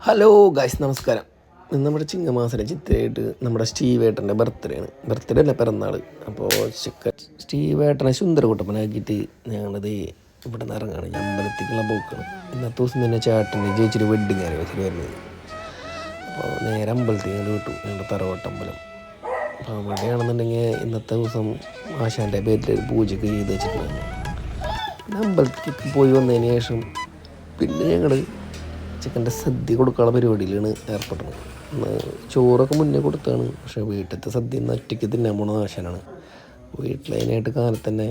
Hello guys, നമസ്കാരം. ഇന്ന് നമ്മുടെ ചിങ്ങമാസത്തിലെ ചിത്രമായിട്ട് നമ്മുടെ സ്റ്റീവേട്ടൻ്റെ ബർത്ത്ഡേ ആണ്. ബർത്ത്ഡേ അല്ല, പിറന്നാൾ. അപ്പോൾ സ്റ്റീവേട്ടനെ സുന്ദരകുട്ടപ്പനാക്കിയിട്ട് ഞങ്ങളത് ഇവിടെ നിന്ന് ഇറങ്ങുകയാണ്. അമ്പലത്തേക്കുള്ള പോക്കാണ്. ഇന്നത്തെ ദിവസം തന്നെ ചേട്ടൻ്റെ ചേച്ചിയുടെ വെഡ്ഡിങ് ആനിവേഴ്സറി വരുന്നത്. അപ്പോൾ നേരെ അമ്പലത്തേക്ക് വിട്ടു, ഞങ്ങളുടെ തറവാട്ടമ്പലം. അപ്പോൾ അവിടെയാണെന്നുണ്ടെങ്കിൽ ഇന്നത്തെ ദിവസം ആശാൻ്റെ പേരിൽ ഒരു പൂജയൊക്കെ ചെയ്ത് വെച്ചിട്ടുണ്ടായിരുന്നു. പിന്നെ അമ്പലത്തേക്ക് പോയി വന്നതിന് ശേഷം പിന്നെ ഞങ്ങൾ ചിക്കൻ്റെ സദ്യ കൊടുക്കാനുള്ള പരിപാടിയിലാണ് ഏർപ്പെടുന്നത്. ചോറൊക്കെ മുന്നേ കൊടുത്താണ്, പക്ഷേ വീട്ടിലത്തെ സദ്യ ഇന്ന് ഒറ്റയ്ക്ക് തിന്നാൻ പോണ ആശാനാണ്. വീട്ടിലതിനായിട്ട് കാലത്ത് തന്നെ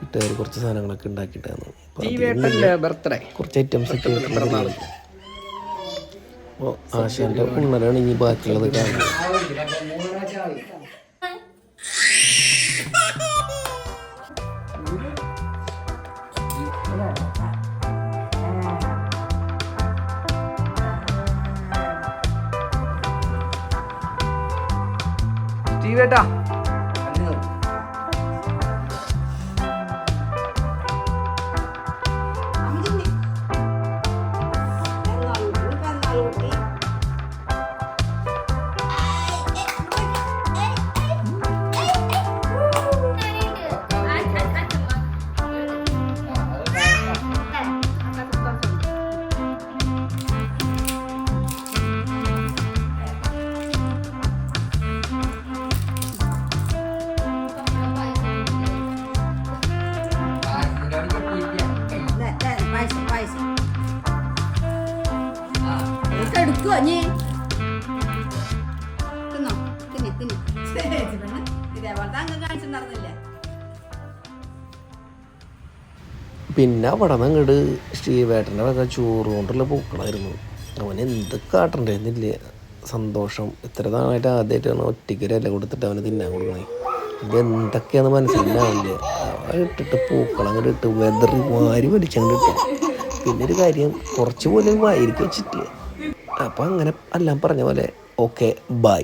വീട്ടുകാർ കുറച്ച് സാധനങ്ങളൊക്കെ ഉണ്ടാക്കിയിട്ടാണ്. കുറച്ച് ഐറ്റംസ് ഒക്കെ അപ്പോൾ ആശാൻ്റെ ഉണ്ണരാണ് ഇനി ബാക്കിയുള്ളത് കാണുന്നത്. സ്റ്റീവേട്ടാ, എടുക്കുവോ നീ? തിന്നോ, ഇതേപോലത്തെ അങ്ങ് കാണിച്ചിട്ടുണ്ടായിരുന്നില്ലേ? പിന്നെ അവിടെ നിന്ന് അങ്ങോട്ട് സ്റ്റീവേട്ടൻ്റെ വക ചോറ് കൊണ്ടുള്ള പൂക്കളായിരുന്നു. അവൻ എന്ത് കാട്ടണ്ടായിരുന്നില്ല. സന്തോഷം. ഇത്ര നാളായിട്ട് ആദ്യമായിട്ടാണ് ഒറ്റയ്ക്ക് ഒരു ഇല കൊടുത്തിട്ട് അവന് തിന്നാൻ കൊടുക്കണേ. ഇതെന്തൊക്കെയാണെന്ന് മനസ്സിലാവില്ല. ഇട്ടിട്ട് പൂക്കൾ അങ്ങോട്ട് ഇട്ട് വെതറി വാരി വലിച്ചങ്ങോട്ട് ഇട്ടു. പിന്നെ ഒരു കാര്യം, കുറച്ച് പോലും വായിരിക്ക് വെച്ചിട്ടില്ല. അപ്പം അങ്ങനെ എല്ലാം പറഞ്ഞ പോലെ ഓക്കെ ബൈ.